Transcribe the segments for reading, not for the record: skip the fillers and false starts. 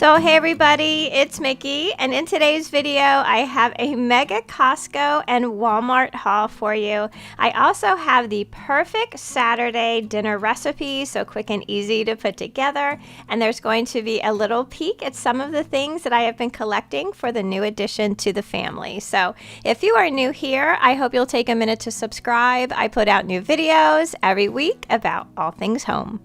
So hey everybody, it's Mickey, and in today's video I have a mega Costco and Walmart haul for you. I also have the perfect Saturday dinner recipe, so quick and easy to put together, and there's going to be a little peek at some of the things that I have been collecting for the new addition to the family. So if you are new here, I hope you'll take a minute to subscribe. I put out new videos every week about all things home.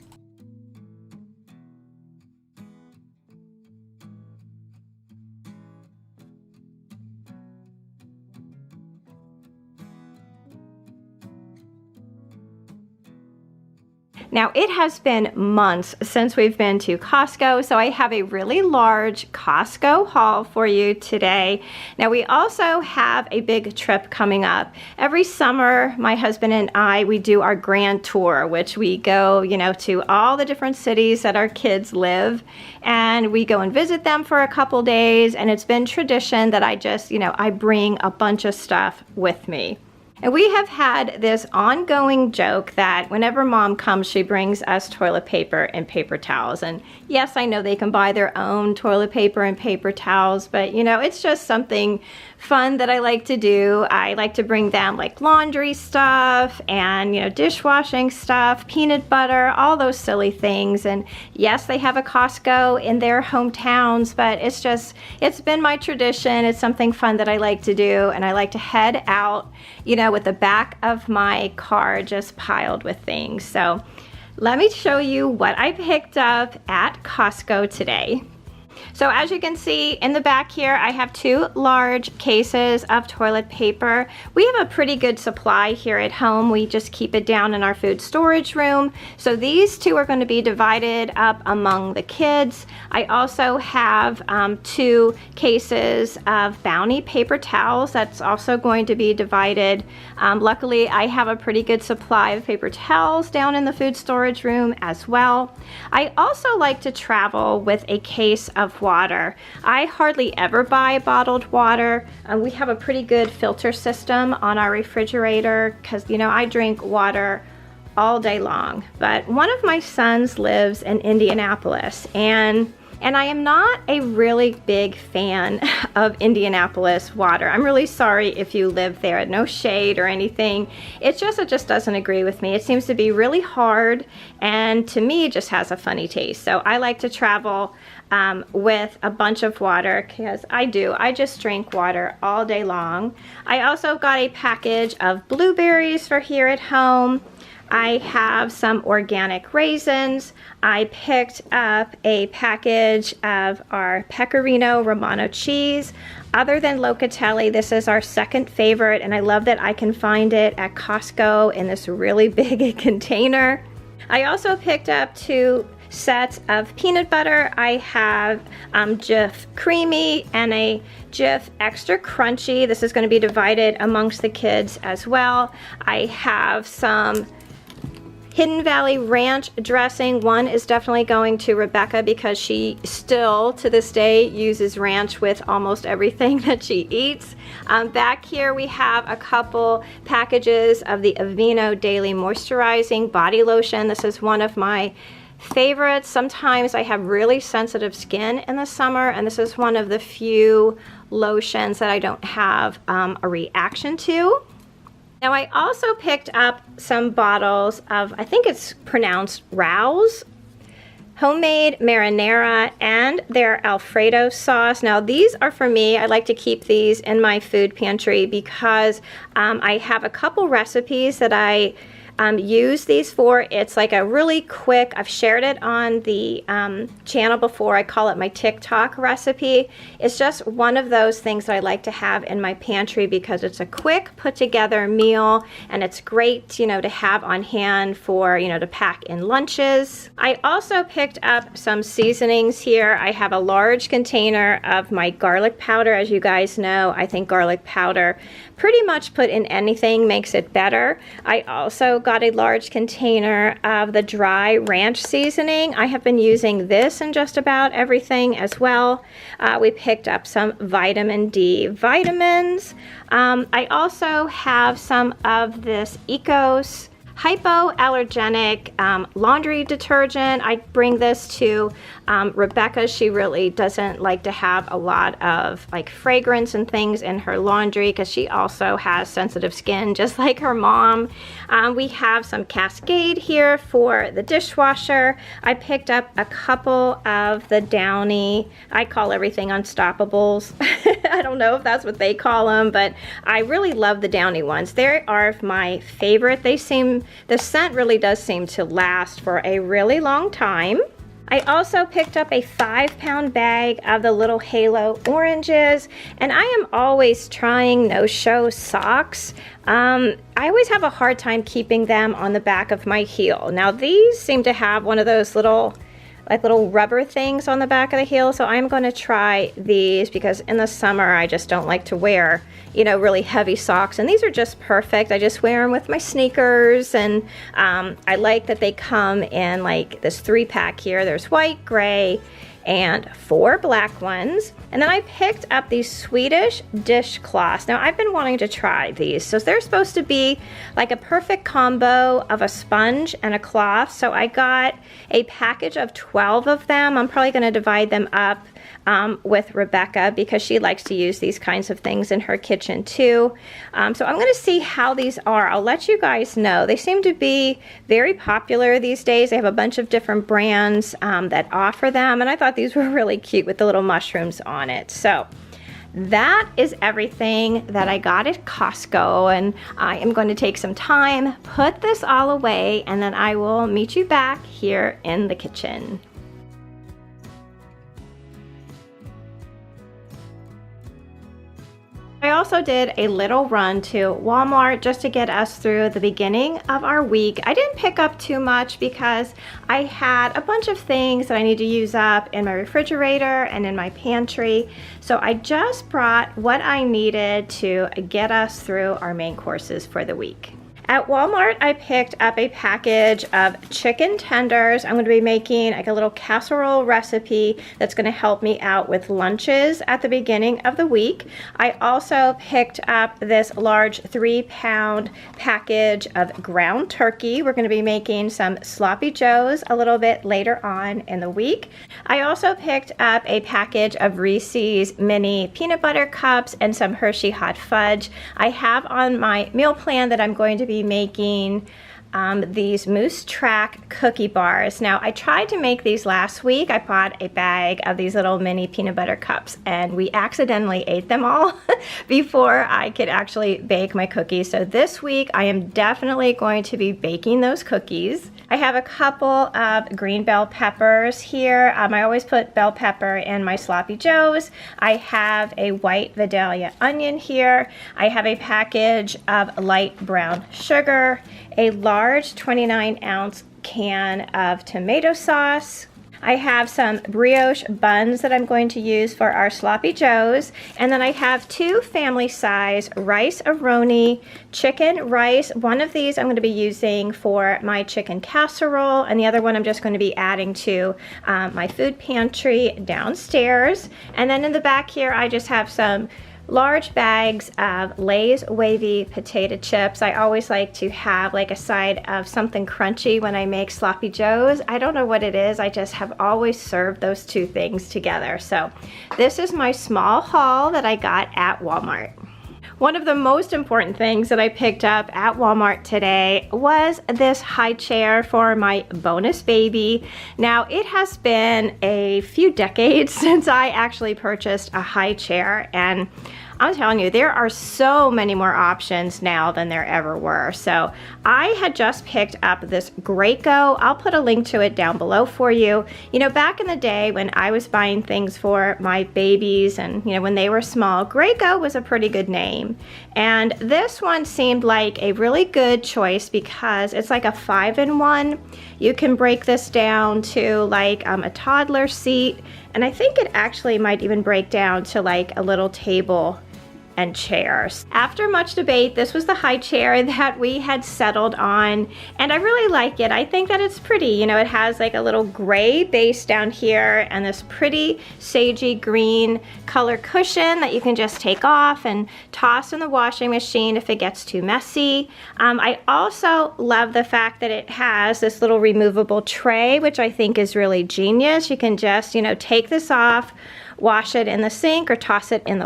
Now, it has been months since we've been to Costco, so I have a really large Costco haul for you today. Now, we also have a big trip coming up. Every summer, my husband and I, we do our grand tour, which we go, to all the different cities that our kids live, and we go and visit them for a couple days, and it's been tradition that I just, I bring a bunch of stuff with me. And we have had this ongoing joke that whenever mom comes, she brings us toilet paper and paper towels. And yes, I know they can buy their own toilet paper and paper towels, but it's just something fun that I like to do. I like to bring them like laundry stuff and, dishwashing stuff, peanut butter, all those silly things. And yes, they have a Costco in their hometowns, but it's been my tradition. It's something fun that I like to do. And I like to head out, with the back of my car just piled with things. So let me show you what I picked up at Costco today. So as you can see in the back here, I have two large cases of toilet paper. We have a pretty good supply here at home. We just keep it down in our food storage room. So these two are going to be divided up among the kids. I also have two cases of Bounty paper towels. That's also going to be divided. Luckily, I have a pretty good supply of paper towels down in the food storage room as well. I also like to travel with a case of water. I hardly ever buy bottled water. We have a pretty good filter system on our refrigerator because, I drink water all day long. But one of my sons lives in Indianapolis, and I am not a really big fan of Indianapolis water. I'm really sorry if you live there. No shade or anything. It just doesn't agree with me. It seems to be really hard, and to me it just has a funny taste. So I like to travel with a bunch of water because I just drink water all day long. I also got a package of blueberries for here at home. I have some organic raisins. I picked up a package of our Pecorino Romano cheese. Other than Locatelli, this is our second favorite, and I love that I can find it at Costco in this really big container. I also picked up two sets of peanut butter. I have Jif Creamy and a Jif Extra Crunchy. This is going to be divided amongst the kids as well. I have some Hidden Valley Ranch dressing. One is definitely going to Rebecca because she still to this day uses ranch with almost everything that she eats. Back here we have a couple packages of the Aveeno Daily Moisturizing Body Lotion. This is one of my favorites. Sometimes I have really sensitive skin in the summer, and this is one of the few lotions that I don't have a reaction to. Now, I also picked up some bottles of, I think it's pronounced Rouse, homemade marinara, and their Alfredo sauce. Now, these are for me. I like to keep these in my food pantry because I have a couple recipes that I use these for. It's like a really quick, I've shared it on the channel before. I call it my TikTok recipe. It's just one of those things that I like to have in my pantry because it's a quick put together meal, and it's great, to have on hand for, to pack in lunches. I also picked up some seasonings here. I have a large container of my garlic powder. As you guys know, I think garlic powder pretty much put in anything makes it better. I also got a large container of the dry ranch seasoning. I have been using this in just about everything as well. We picked up some vitamin D vitamins. I also have some of this Ecos hypoallergenic laundry detergent. I bring this to Rebecca. She really doesn't like to have a lot of like fragrance and things in her laundry because she also has sensitive skin just like her mom. We have some Cascade here for the dishwasher. I picked up a couple of the Downy, I call everything Unstoppables. I don't know if that's what they call them, but I really love the Downy ones. They are my favorite. The scent really does seem to last for a really long time. I also picked up a 5-pound bag of the little Halo oranges, and I am always trying no-show socks. I always have a hard time keeping them on the back of my heel. Now these seem to have one of those little rubber things on the back of the heel, so I'm going to try these because in the summer I just don't like to wear, you know, really heavy socks, and these are just perfect. I just wear them with my sneakers, and I like that they come in like this 3-pack here. There's white, gray, and 4 black ones. And then I picked up these Swedish dishcloths. Now I've been wanting to try these. So they're supposed to be like a perfect combo of a sponge and a cloth. So I got a package of 12 of them. I'm probably going to divide them up with Rebecca because she likes to use these kinds of things in her kitchen too. So I'm going to see how these are. I'll let you guys know. They seem to be very popular these days. They have a bunch of different brands that offer them, and I thought these were really cute with the little mushrooms on it. So that is everything that I got at Costco, and I am going to take some time, put this all away, and then I will meet you back here in the kitchen. I also did a little run to Walmart just to get us through the beginning of our week. I didn't pick up too much because I had a bunch of things that I need to use up in my refrigerator and in my pantry. So I just brought what I needed to get us through our main courses for the week. At Walmart, I picked up a package of chicken tenders. I'm going to be making like a little casserole recipe that's going to help me out with lunches at the beginning of the week. I also picked up this large 3-pound package of ground turkey. We're going to be making some sloppy joes a little bit later on in the week. I also picked up a package of Reese's mini peanut butter cups and some Hershey hot fudge. I have on my meal plan that I'm going to be making these Moose Track cookie bars. Now I tried to make these last week. I bought a bag of these little mini peanut butter cups and we accidentally ate them all before I could actually bake my cookies. So this week I am definitely going to be baking those cookies. I have a couple of green bell peppers here. I always put bell pepper in my sloppy joes. I have a white Vidalia onion here. I have a package of light brown sugar, a large 29-ounce can of tomato sauce. I have some brioche buns that I'm going to use for our sloppy joes, and then I have 2 family size rice RONI chicken rice. One of these I'm going to be using for my chicken casserole, and the other one I'm just going to be adding to my food pantry downstairs. And then in the back here I just have some large bags of Lay's wavy potato chips. I always like to have like a side of something crunchy when I make sloppy joes. I don't know what it is, I just have always served those 2 things together. So this is my small haul that I got at Walmart. One of the most important things that I picked up at Walmart today was this high chair for my bonus baby. Now, it has been a few decades since I actually purchased a high chair, and I'm telling you, there are so many more options now than there ever were. So I had just picked up this Graco. I'll put a link to it down below for you. You know, back in the day when I was buying things for my babies and, you know, when they were small, Graco was a pretty good name. And this one seemed like a really good choice because it's like a 5-in-1. You can break this down to like a toddler seat, and I think it actually might even break down to like a little table and chairs. After much debate, this was the high chair that we had settled on, and I really like it. I think that it's pretty. You know, it has like a little gray base down here and this pretty sagey green color cushion that you can just take off and toss in the washing machine if it gets too messy. I also love the fact that it has this little removable tray, which I think is really genius. You can just, you know, take this off, wash it in the sink or toss it in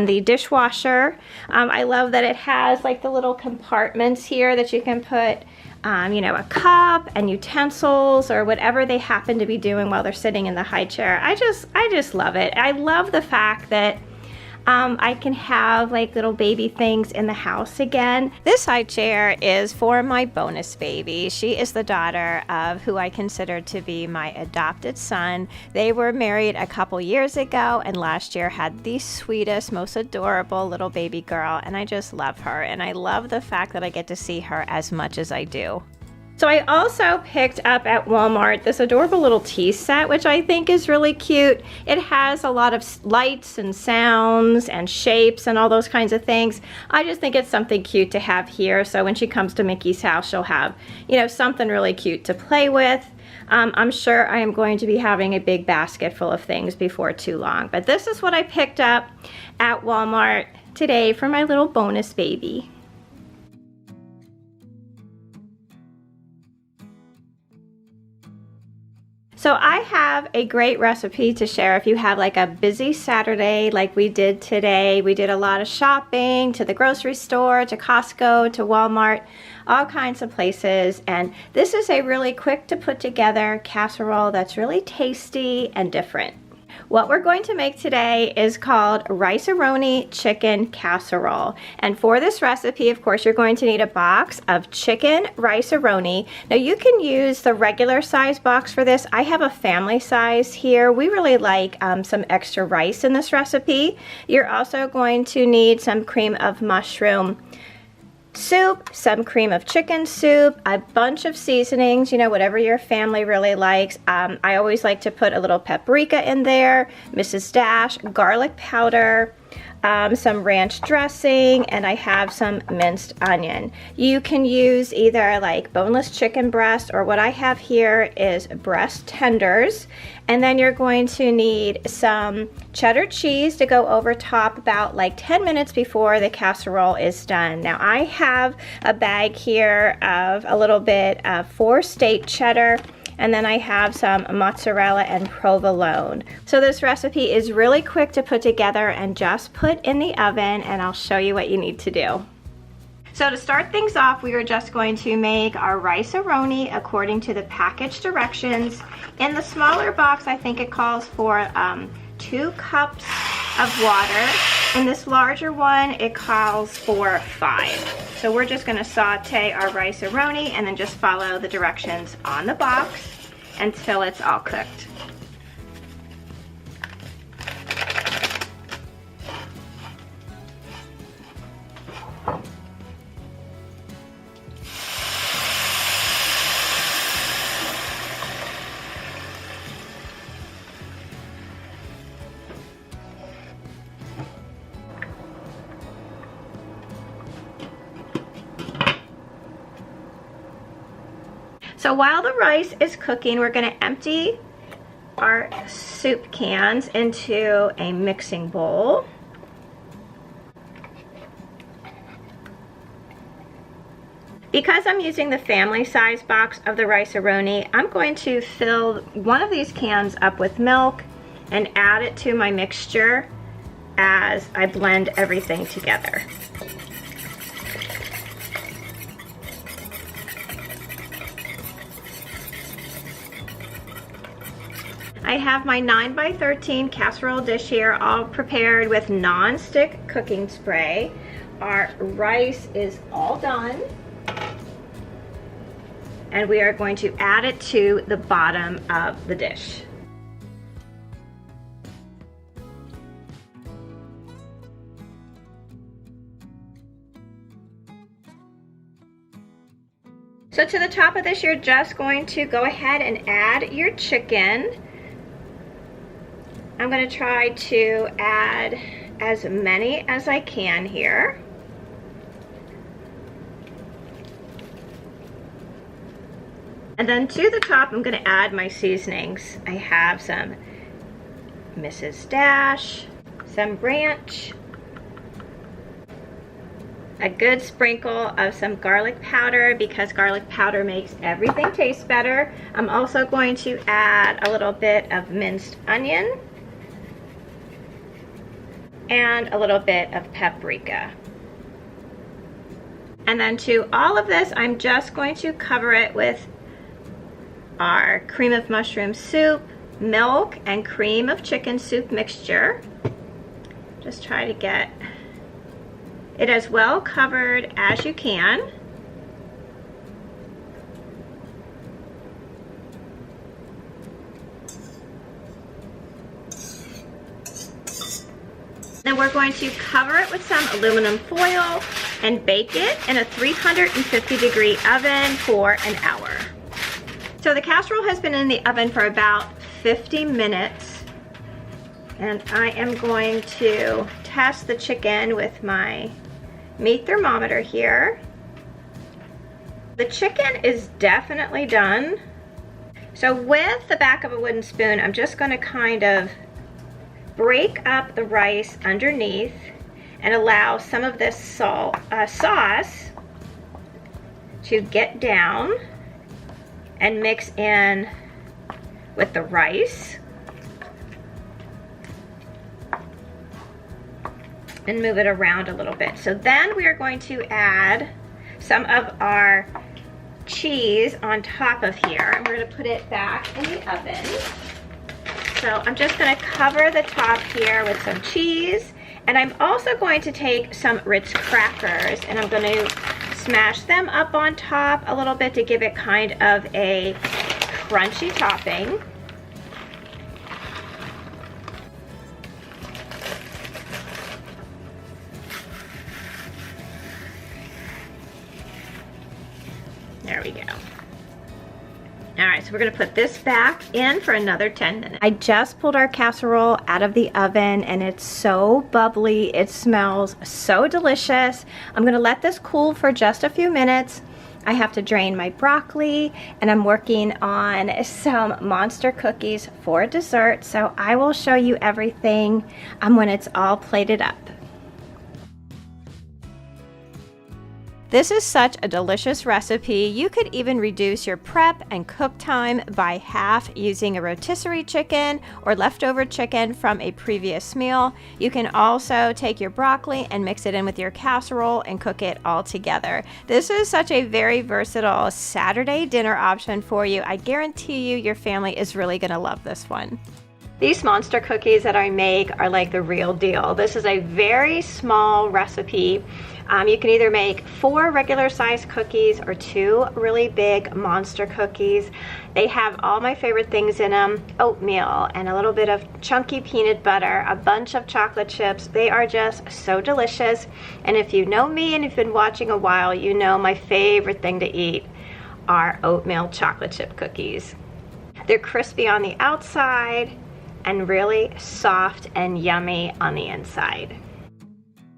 the dishwasher. I love that it has like the little compartments here that you can put you know, a cup and utensils or whatever they happen to be doing while they're sitting in the high chair. I just love it. I love the fact that I can have like little baby things in the house again. This high chair is for my bonus baby. She is the daughter of who I consider to be my adopted son. They were married a couple years ago and last year had the sweetest, most adorable little baby girl, and I just love her, and I love the fact that I get to see her as much as I do. So I also picked up at Walmart this adorable little tea set, which I think is really cute. It has a lot of lights and sounds and shapes and all those kinds of things. I just think it's something cute to have here. So when she comes to Mickey's house, she'll have, you know, something really cute to play with. I'm sure I am going to be having a big basket full of things before too long. But this is what I picked up at Walmart today for my little bonus baby. So I have a great recipe to share if you have like a busy Saturday like we did today. We did a lot of shopping, to the grocery store, to Costco, to Walmart, all kinds of places. And this is a really quick to put together casserole that's really tasty and different. What we're going to make today is called Rice-A-Roni chicken casserole. And for this recipe, of course, you're going to need a box of chicken rice-a-roni. Now you can use the regular size box for this. I have a family size here. We really like some extra rice in this recipe. You're also going to need some cream of mushroom soup, some cream of chicken soup, a bunch of seasonings, you know, whatever your family really likes. I always like to put a little paprika in there, Mrs. Dash, garlic powder, some ranch dressing, and I have some minced onion. You can use either like boneless chicken breast, or what I have here is breast tenders. And then you're going to need some cheddar cheese to go over top about like 10 minutes before the casserole is done. Now I have a bag here of a little bit of 4 state cheddar, and then I have some mozzarella and provolone. So this recipe is really quick to put together and just put in the oven, and I'll show you what you need to do. So to start things off, we are just going to make our rice-a-roni according to the package directions. In the smaller box, I think it calls for 2 cups of water. In this larger one, it calls for 5. So we're just gonna saute our rice-a-roni and then just follow the directions on the box until it's all cooked. So while the rice is cooking, we're going to empty our soup cans into a mixing bowl. Because I'm using the family size box of the rice-a-roni, I'm going to fill one of these cans up with milk and add it to my mixture as I blend everything together. I have my 9x13 casserole dish here, all prepared with non-stick cooking spray. Our rice is all done, and we are going to add it to the bottom of the dish. So to the top of this, you're just going to go ahead and add your chicken. I'm going to try to add as many as I can here. And then to the top, I'm going to add my seasonings. I have some Mrs. Dash, some ranch, a good sprinkle of some garlic powder because garlic powder makes everything taste better. I'm also going to add a little bit of minced onion and a little bit of paprika. And then to all of this, I'm just going to cover it with our cream of mushroom soup, milk, and cream of chicken soup mixture. Just try to get it as well covered as you can. Then we're going to cover it with some aluminum foil and bake it in a 350-degree oven for an hour. So the casserole has been in the oven for about 50 minutes. And I am going to test the chicken with my meat thermometer here. The chicken is definitely done. So with the back of a wooden spoon, I'm just going to kind of break up the rice underneath and allow some of this sauce to get down and mix in with the rice. And move it around a little bit. So then we are going to add some of our cheese on top of here, and we're going to put it back in the oven. So I'm just going to cover the top here with some cheese, and I'm also going to take some Ritz crackers and I'm going to smash them up on top a little bit to give it kind of a crunchy topping. There we go. All right, so we're gonna put this back in for another 10 minutes. I just pulled our casserole out of the oven and it's so bubbly. It smells so delicious. I'm gonna let this cool for just a few minutes. I have to drain my broccoli and I'm working on some monster cookies for dessert. So I will show you everything when it's all plated up. This is such a delicious recipe. You could even reduce your prep and cook time by half using a rotisserie chicken or leftover chicken from a previous meal. You can also take your broccoli and mix it in with your casserole and cook it all together. This is such a very versatile Saturday dinner option for you. I guarantee you your family is really gonna love this one. These monster cookies that I make are like the real deal. This is a very small recipe. You can either make 4 regular size cookies or 2 really big monster cookies. They have all my favorite things in them: oatmeal and a little bit of chunky peanut butter, a bunch of chocolate chips. They are just so delicious. And if you know me and you've been watching a while, you know my favorite thing to eat are oatmeal chocolate chip cookies. They're crispy on the outside and really soft and yummy on the inside.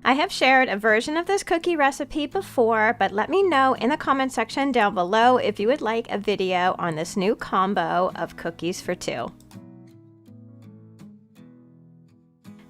I have shared a version of this cookie recipe before, but let me know in the comment section down below if you would like a video on this new combo of cookies for 2.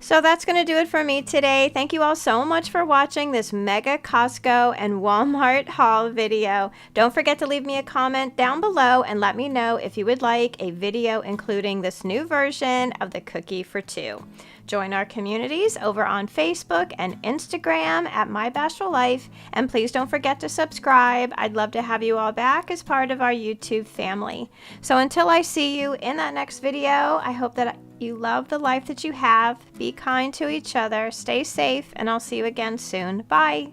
So that's going to do it for me today. Thank you all so much for watching this mega Costco and Walmart haul video. Don't forget to leave me a comment down below and let me know if you would like a video including this new version of the cookie for 2. Join our communities over on Facebook and Instagram at My Bashful Life, and please don't forget to subscribe. I'd love to have you all back as part of our YouTube family. So until I see you in that next video, I hope that you love the life that you have, be kind to each other, stay safe, and I'll see you again soon. Bye!